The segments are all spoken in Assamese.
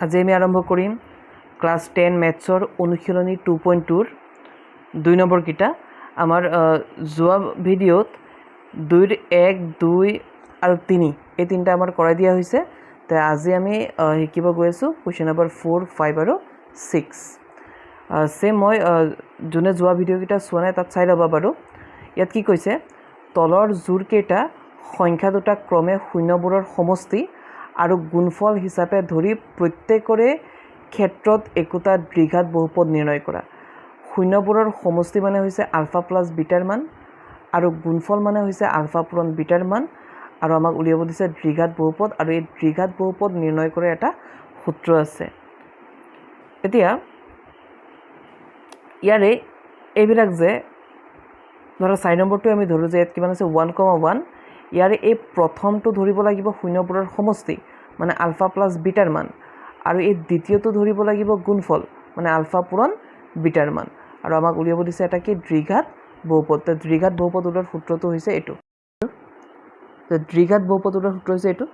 আজি আমি আৰম্ভ কৰিম ক্লাছ 10 মেথছৰ অনুশীলনী 2.2 2 নম্বৰ কিটা আমাৰ যোৱা ভিডিঅ'ত 2 1 2 আৰু 3 এই তিনিটা আমাৰ কৰাই দিয়া হৈছে তে আজি আমি শিকিব গৈ আছো কোৱেশ্চন নম্বৰ 4 5 আৰু 6 সেম মই যোনে যোৱা ভিডিঅ' কিটা চোৱা নাই তাত চাই ল'বা বাৰু ইয়াত কি কৈছে তলৰ জোৰ কেইটা সংখ্যা দুটা ক্ৰমে শূন্যবোৰৰ সমষ্টি আৰু গুণফল হিচাপে ধৰি প্ৰত্যেকৰে ক্ষেত্ৰত একোটা দ্বিঘাত বহুপদ নিৰ্ণয় কৰা শূন্যবোৰৰ সমষ্টি মানে হৈছে আলফা প্লাস বিটাৰ মান আৰু গুণফল মানে হৈছে আলফা পূৰণ বিটাৰ মান আৰু আমাক উলিয়াব দিছে দ্বিঘাত বহুপদ আৰু এই দ্বিঘাত বহুপদ নিৰ্ণয় কৰা এটা সূত্ৰ আছে এতিয়া ইয়াৰে এইবিলাক যে ধৰা 4 নম্বৰটো আমি ধৰো যে ইয়াত কিমান আছে 1,1 ইয়াৰে এই প্ৰথমটো ধৰিব লাগিব শূন্যবোৰৰ সমষ্টি মানে আলফা প্লাস বিটাৰ মান আৰু এই দ্বিতীয়টো ধৰিব লাগিব গুণফল মানে আলফা পূৰণ বিটাৰ মান আৰু আমাক উলিয়াব দিছে এটা কি দ্বিঘাত বহুপদ তো দ্বিঘাত বহুপদ উলিওৱাৰ সূত্ৰটো হৈছে এইটো তো দ্বিঘাত বহুপদ উলিওৱাৰ সূত্ৰ হৈছে এইটো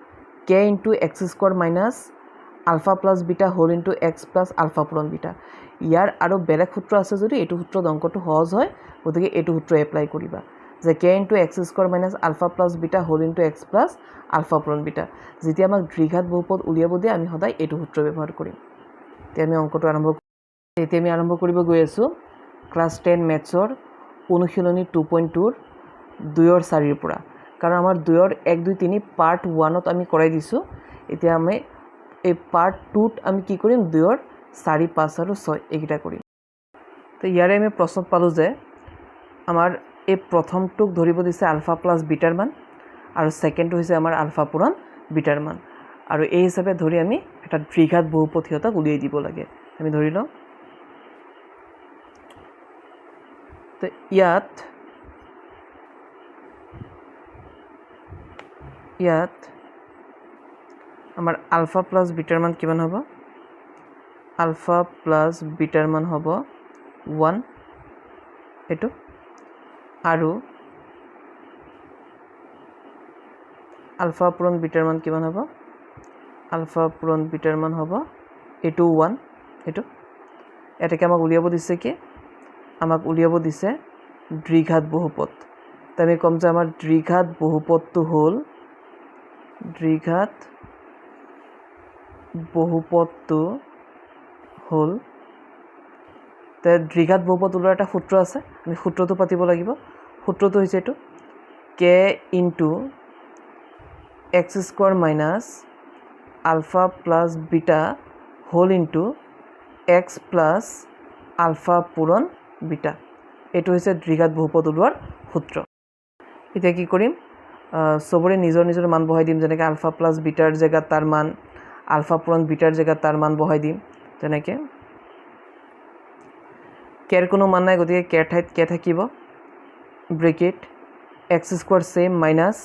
k * x² - alpha plus beta whole into x plus alpha পূৰণ বিটা ইয়াৰ আৰু বেলেগ সূত্ৰ আছে যদি এইটো সূত্ৰত অংকটো সহজ হয় গতিকে এইটো সূত্ৰ এপ্লাই কৰিবা যে k * x² - alpha plus beta whole into x plus alpha পূৰণ বিটা যেতিয়া আমাক দ্বিঘাত বহুপদ উলিয়াব দিয়ে আমি সদায় এইটো সূত্ৰ ব্যৱহাৰ কৰিম এতিয়া আমি আৰম্ভ কৰিব গৈ আছো ক্লাছ 10 মেথছৰ অনুশীলনী 2.2 2 4 ৰ পৰা কাৰণ আমাৰ 2 1 2 3 পাৰ্ট 1 ত আমি কৰাই দিছো এতিয়া আমি এই পাৰ্ট 2 ত আমি কি কৰিম 2 4 5 আৰু 6 এইকেইটা কৰিম তো ইয়াৰে আমি প্ৰশ্ন পালো যে আমাৰ এই প্ৰথমটোক ধৰিব দিছে আলফা প্লাস বিটাৰ মান আৰু সেকেন্ডটো হৈছে আমাৰ আলফা পূৰণ বিটাৰ মান আৰু এই হিচাপে ধৰি আমি এটা দ্বিঘাত বহুপদ হিয়তক উলিয়াই দিব লাগে আমি ধৰি লওঁ তো ইয়াত আমাৰ আলফা প্লাস বিটাৰ মান কিমান হ'ব আলফা প্লাস বিটাৰ মান হ'ব 1 এটো আৰু আলফা পূৰণ বিটাৰ মান কিমান হ'ব আলফা পূৰণ বিটাৰ মান হ'ব এটো 1 এটো এটাকে আমাক উলিয়াব দিছে কি আমাক উলিয়াব দিছে দ্বিঘাত বহুপদ তো আমি কম যে আমাৰ দ্বিঘাত বহুপদটো হ'ল তে দ্বিঘাত বহুপদ ওলোৱাৰ এটা সূত্ৰ আছে আমি সূত্ৰটো পাতিব লাগিব সূত্ৰটো হৈছে এইটো k * x² - alpha plus beta whole into x plus alpha পূৰণ বিটা এইটো হৈছে দ্বিঘাত বহুপদ ওলোৱাৰ সূত্ৰ এতিয়া কি কৰিম সবৰে নিজৰ নিজৰ মান বহাই দিম যেনেকৈ আলফা প্লাস বিটাৰ জেগাত তাৰ মান আলফা পূৰণ বিটাৰ জেগাত তাৰ মান বহাই দিম তেনেকৈ কেৰ কোনো মান নাই গতিকে কেৰ ঠাইত কে থাকিব bracket x² same minus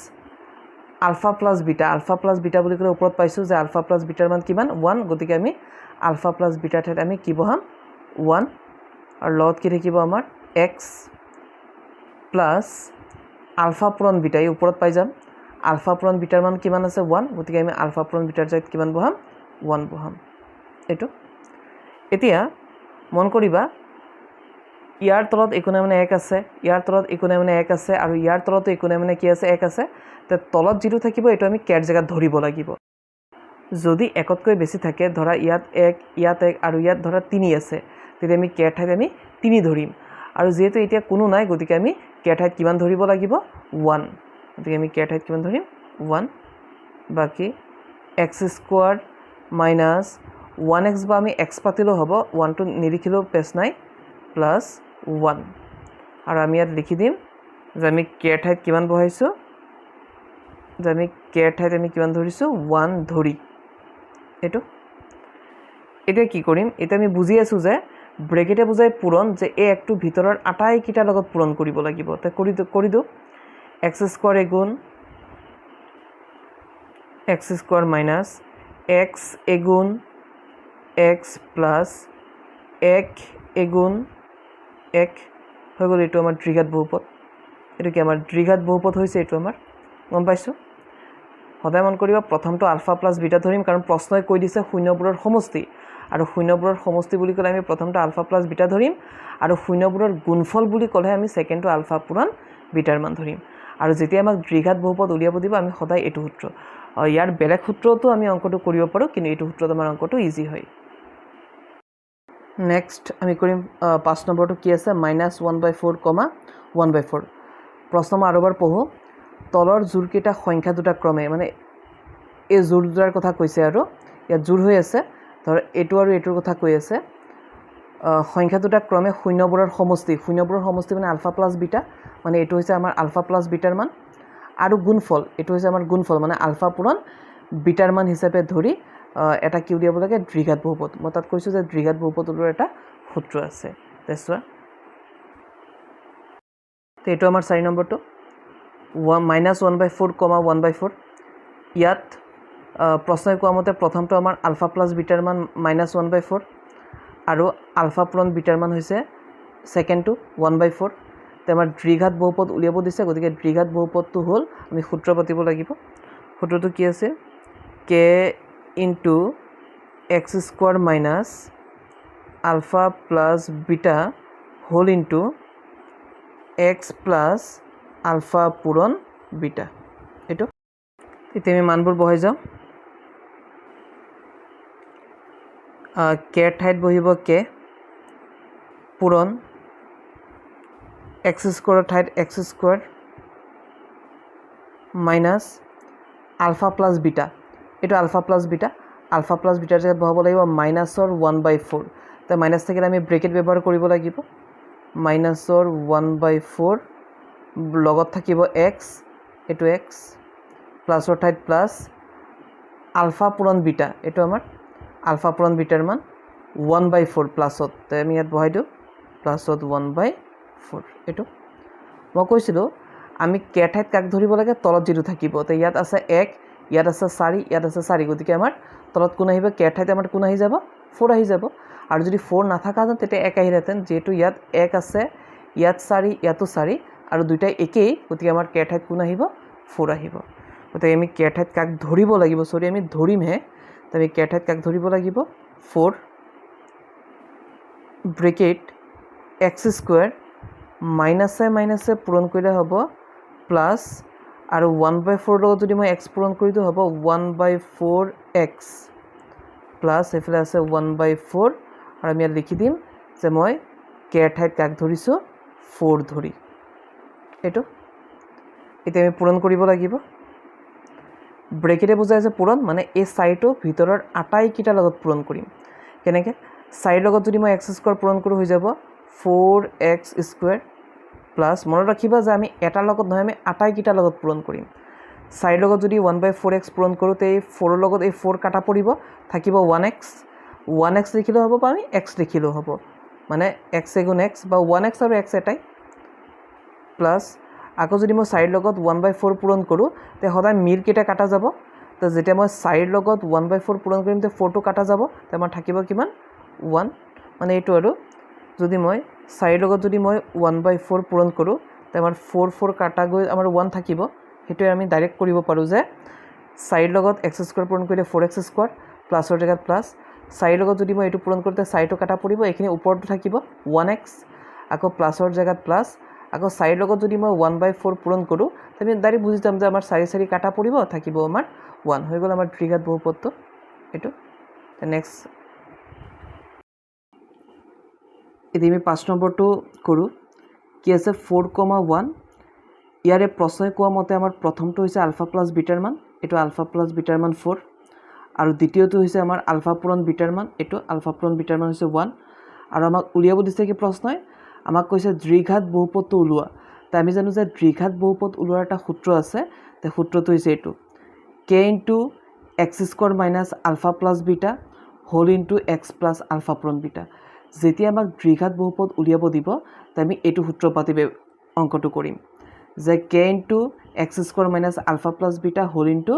alpha plus beta বুলি ক'লে ওপৰত পাইছোঁ যে আলফা প্লাস বিটাৰ মান কিমান 1 গতিকে আমি আলফা প্লাস বিটাৰ ঠাইত আমি কি বহাম 1 আৰু লগত কি থাকিব আমাৰ x প্লাস আলফা পূৰণ বিটা এই ওপৰত পাই যাম আলফা পূৰণ বিটাৰ মান কিমান আছে 1 গতিকে আমি আলফা পূৰণ বিটাৰ ঠাইত কিমান বহাম 1 বহাম এইটো এতিয়া মন কৰিবা ইয়াৰ তলত একো নাই মানে 1 আছে ইয়াৰ তলত একো নাই মানে 1 আছে আৰু ইয়াৰ তলতো একো নাই মানে কি আছে 1 আছে তে তলত যেটো থাকিব এটো আমি কেৰ জেগাত ধৰিব লাগিব যদি একতকৈ বেছি থাকে ধৰা ইয়াত 1 আৰু ইয়াত ধৰা 3 আছে তেতিয়া আমি কেৰ ঠাইত আমি 3 ধৰিম আৰু যেহেতু এতিয়া কোনো নাই গতিকে আমি কেৰ ঠাইত কিমান ধৰিব লাগিব 1 গতিকে আমি কেৰ ঠাইত কিমান ধৰিম 1 বাকি x² মাইনাস 1x বা আমি x পাতিলেও হ'ব 1 টো নিলিখিলেও পেছ নাই প্লাস 1 আৰু আমি ইয়াত লিখি দিম যে আমি কেৰ ঠাইত কিমান বহাইছো যে আমি কেৰ ঠাইত আমি কিমান ধৰিছো 1 ধৰি এটো এতিয়া কি কৰিম এটা আমি বুজি আছো যে ব্ৰেকেটে বুজাই পূৰণ যে এই একটো ভিতৰৰ আটাইকিটাৰ লগত পূৰণ কৰিব লাগিব তে কৰি দিও x² এগুণ x² minus x এগুণ x plus 1 এগুণ 1 হৈ গ'ল এইটো আমাৰ দ্বিঘাত বহুপদ এটো কি আমাৰ দ্বিঘাত বহুপদ হৈছে এইটো আমাৰ গম পাইছো সদায় মন কৰিব প্ৰথমটো আলফা প্লাছ বিটা ধৰিম কাৰণ প্ৰশ্নই কৈ দিছে শূন্যবোৰৰ সমষ্টি আৰু শূন্যবোৰৰ সমষ্টি বুলি ক'লে আমি প্ৰথমটো আলফা প্লাছ বিটা ধৰিম আৰু শূন্যবোৰৰ গুণফল বুলি ক'লে আমি ছেকেণ্ডটো আলফা পূৰণ বিটাৰ মান ধৰিম আৰু যেতিয়া আমাক দ্বিঘাত বহুপদ উলিয়াব দিব আমি সদায় এইটো সূত্ৰ ইয়াৰ বেলেগ সূত্ৰতো আমি অংকটো কৰিব পাৰোঁ কিন্তু এইটো সূত্ৰত আমাৰ অংকটো ইজি হয় নেক্সট আমি কৰিম 5 নম্বৰটো কি আছে -1/4, 1/4 প্ৰশ্ন মই আৰু এবাৰ পঢ়ো তলৰ জোৰকেইটা সংখ্যা দুটা ক্ৰমে মানে এই জোৰ দুটাৰ কথা কৈছে আৰু ইয়াত জোৰ হৈ আছে ধৰ এইটো আৰু এইটোৰ কথা কৈ আছে সংখ্যা দুটা ক্ৰমে শূন্যবোৰৰ সমষ্টি মানে আলফা প্লাছ বিটা মানে এইটো হৈছে আমাৰ আলফা প্লাছ বিটাৰ মান আৰু গুণফল এইটো হৈছে আমাৰ গুণফল মানে আলফা পূৰণ বিটাৰ মান হিচাপে ধৰি এটা কি উলিয়াব লাগে দ্বিঘাত বহুপদ মই তাত কৈছোঁ যে দ্বিঘাত বহুপদ উলিওৱাৰ এটা সূত্ৰ আছে চোৱা তো এইটো আমাৰ 4 নম্বৰটো -1/4, 1/4 ইয়াত প্ৰশ্নই কোৱা মতে প্ৰথমটো আমাৰ আলফা প্লাছ বিটাৰ মান -1/4 আৰু আলফা পূৰণ বিটাৰ মান হৈছে ছেকেণ্ডটো 1/4 তো আমাৰ দ্বিঘাত বহুপদ উলিয়াব দিছে গতিকে দ্বিঘাত বহুপদটো হ'ল আমি সূত্ৰ পাতিব লাগিব সূত্ৰটো কি আছে k into x square minus alpha plus beta whole into x plus alpha পূরণ বিটা এইটো এতিয়া আমি মানবোৰ বহাই যাওঁ কে ঠাইত বহিব কে পূৰণ x স্কোয়াৰৰ ঠাইত x square minus alpha plus beta এইটো আলফা প্লাস বিটাৰ জেগাত বহাব লাগিব মাইনাছৰ 1/4 তো মাইনাছ থাকিলে আমি ব্ৰেকেট ব্যৱহাৰ কৰিব লাগিব মাইনাছৰ 1/4 লগত থাকিব x এইটো x প্লাছৰ ঠাইত প্লাছ আলফা পূৰণ বিটা এইটো আমাৰ আলফা পূৰণ বিটাৰ মান 1/4 প্লাছত তো আমি ইয়াত বহাই দিওঁ প্লাছত 1/4 এইটো মই কৈছিলোঁ আমি কে ঠাইত কাক ধৰিব লাগে তলত যিটো থাকিব তো ইয়াত আছে 1 ইয়াত আছে 4 ইয়াত আছে 4 গতিকে আমাৰ তলত কোন আহিব কে ঠাইত আমাৰ কোন আহি যাব 4 আহি যাব আৰু যদি 4 নাথাকাহেঁতেন তেতিয়া 1 আহিলেহেঁতেন যিহেতু ইয়াত 1 আছে ইয়াত 4 ইয়াতো 4 আৰু দুইটাই একেই গতিকে আমাৰ কে ঠাইত কোন আহিব 4 আহিব গতিকে আমি কে ঠাইত কাক ধৰিব লাগিব আমি ধৰিমহে তো আমি কে ঠাইত কাক ধৰিব লাগিব 4 ব্ৰেকেট x স্কোয়াৰ মাইনাছে পূৰণ কৰিলে হ'ব প্লাছ আৰু 1/4 লগত যদি মই x পূৰণ কৰি দিওঁ হ'ব 1/4x প্লাছ এইফালে আছে 1/4 আৰু আমি ইয়াত লিখি দিম যে মই কে ঠাইত কাক ধৰিছোঁ 4 ধৰি এইটো এতিয়া আমি পূৰণ কৰিব লাগিব ব্ৰেকেটে বুজাই আছে পূৰণ মানে এই 4টো ভিতৰৰ আটাইকেইটাৰ লগত পূৰণ কৰিম কেনেকৈ 4 লগত যদি মই x স্কোয়াৰ পূৰণ কৰোঁ হৈ যাব 4x স্কোয়াৰ প্লাছ মনত ৰাখিবা যে আমি এটাৰ লগত নহয় আমি আটাইকেইটাৰ লগত পূৰণ কৰিম 4 লগত যদি 1/4x পূৰণ কৰোঁ তে 4ৰ লগত এই 4 কাটা পৰিব থাকিব 1x লিখিলেও হ'ব বা আমি x লিখিলেও হ'ব মানে x এগুণ x বা 1x আৰু x এটাই প্লাছ আকৌ যদি মই 4 লগত 1/4 পূৰণ কৰোঁ তে সদায় মিলকেইটা কাটা যাব তো যেতিয়া মই 4 লগত 1/4 পূৰণ কৰিম তে 4টো কাটা যাব তো আমাৰ থাকিব কিমান 1 মানে এইটো আৰু যদি মই 4 লগত যদি মই 1/4 পূৰণ কৰোঁ তে আমাৰ 4 কাটা গৈ আমাৰ 1 থাকিব সেইটোৱে আমি ডাইৰেক্ট কৰিব পাৰোঁ যে 4 লগত x স্কোয়াৰ পূৰণ কৰিলে 4x স্কোয়াৰ প্লাছৰ জেগাত প্লাছ 4 লগত যদি মই এইটো পূৰণ কৰোঁতে 4টো কাটা পৰিব এইখিনি ওপৰটো থাকিব 1x আকৌ প্লাছৰ জেগাত প্লাছ আকৌ 4 লগত যদি মই 1/4 পূৰণ কৰোঁ আমি ডাইৰেক্ট বুজি যাম যে আমাৰ 4 কাটা পৰিব থাকিব আমাৰ 1 হৈ গ'ল আমাৰ দ্বিঘাত বহুপদটো এইটো নেক্সট এতিয়া আমি 5 নম্বৰটো কৰোঁ কি আছে 4,1 ইয়াৰে প্ৰশ্নই কোৱা মতে আমাৰ প্ৰথমটো হৈছে আলফা প্লাছ বিটাৰ মান এইটো আলফা প্লাছ বিটাৰ মান 4 আৰু দ্বিতীয়টো হৈছে আমাৰ আলফা পূৰণ বিটাৰ মান এইটো আলফা পূৰণ বিটাৰ মান হৈছে 1 আৰু আমাক উলিয়াব দিছে কি প্ৰশ্নই আমাক কৈছে দ্বিঘাত বহুপদটো উলিওৱা তো আমি জানো যে দ্বিঘাত বহুপদ উলিওৱাৰ এটা সূত্ৰ আছে তো সূত্ৰটো হৈছে এইটো k into x square minus alpha plus beta whole into x plus alpha পূৰণ বিটা যেতিয়া আমাক দ্বিঘাত বহুপদ উলিয়াব দিব তো আমি এইটো সূত্ৰ পাতি অংকটো কৰিম যে k into x square minus alpha plus beta whole into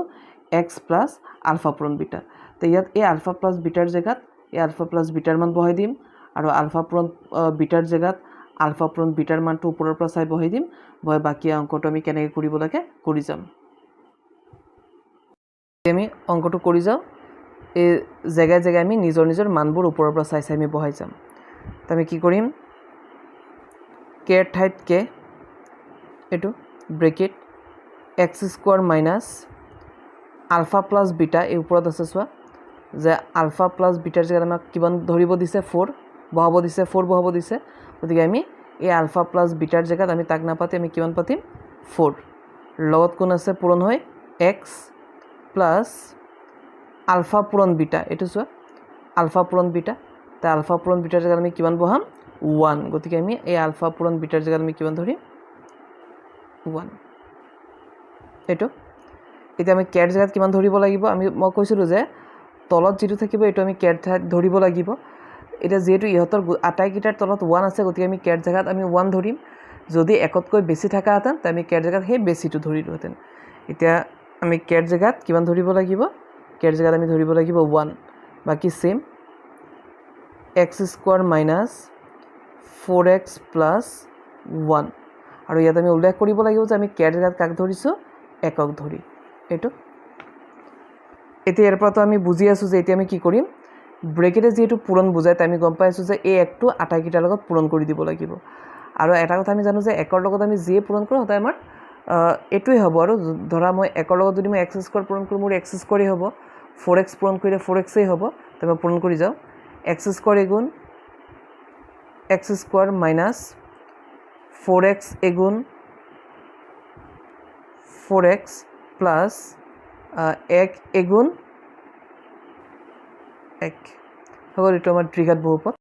x plus alpha পূৰণ বিটা তো ইয়াত এই আলফা প্লাস বিটাৰ জেগাত এই আলফা প্লাস বিটাৰ মান বহাই দিম আৰু আলফা পূৰণ বিটাৰ জেগাত আলফা পূৰণ বিটাৰ মানটো ওপৰৰ পৰা চাই বহাই দিম বাকি অংকটো আমি কেনেকৈ কৰিব লাগে কৰি যাম আমি অংকটো কৰি যাওঁ এই জেগাই জেগাই আমি নিজৰ নিজৰ মানবোৰ ওপৰৰ পৰা চাই চাই আমি বহাই যাম তো আমি কি কৰিম কেৰ ঠাইত কে এইটো bracket x square minus alpha plus beta এই ওপৰত আছে চোৱা যে আলফা প্লাছ বিটাৰ জেগাত আমাক কিমান ধৰিব দিছে 4 বহাব দিছে গতিকে আমি এই আলফা প্লাছ বিটাৰ জেগাত আমি তাক নাপাতি আমি কিমান পাতিম 4 লগত কোন আছে পূৰণ হয় এক্স প্লাছ আলফা পূৰণ বিটা এইটো চোৱা আলফা পূৰণ বিটা তো আলফা পূৰণ বিটাৰ জেগাত আমি কিমান বহাম 1 গতিকে আমি এই আলফা পূৰণ বিটাৰ জেগাত আমি কিমান ধৰিম 1 এইটো এতিয়া আমি কেৰ জেগাত কিমান ধৰিব লাগিব মই কৈছিলোঁ যে তলত যিটো থাকিব এইটো আমি কেৰ ঠাইত ধৰিব লাগিব এতিয়া যিহেতু ইহঁতৰ আটাইকেইটাৰ তলত 1 আছে গতিকে আমি কেৰ জেগাত আমি 1 ধৰিম যদি একতকৈ বেছি থাকাহেঁতেন তে আমি কেৰ জেগাত সেই বেছিটো ধৰিলোহেঁতেন এতিয়া আমি কেৰ জেগাত কিমান ধৰিব লাগিব কেৰ জেগাত আমি ধৰিব লাগিব 1 বাকি same x square minus 4x plus 1 আৰু ইয়াত আমি উল্লেখ কৰিব লাগিব যে আমি কেৰ জেগাত কাক ধৰিছোঁ একক ধৰি এইটো এতিয়া ইয়াৰ পৰাতো আমি বুজি আছোঁ যে এতিয়া আমি কি কৰিম ব্ৰেকেটে যিহেতু পূৰণ বুজায় তাই আমি গম পাই আছোঁ যে এই একটো আটাইকেইটাৰ লগত পূৰণ কৰি দিব লাগিব আৰু এটা কথা আমি জানো যে একৰ লগত আমি যিয়ে পূৰণ কৰোঁ সদায় আমাৰ এইটোৱে হ'ব আৰু ধৰা মই একৰ লগত যদি মই এক্স স্কোৱাৰ পূৰণ কৰোঁ মোৰ এক্স স্কোৱাৰেই হ'ব 4x পূৰণ কৰিলে 4xই হ'ব তো মই পূৰণ কৰি যাওঁ এক্স স্কোৱাৰ এগুণ এক্স স্কোৱাৰ মাইনাছ 4x এগুণ 4x প্লাছ 1 এগুণ 1 হৈ গ'ল এইটো আমাৰ ত্ৰিঘাত বহুপদ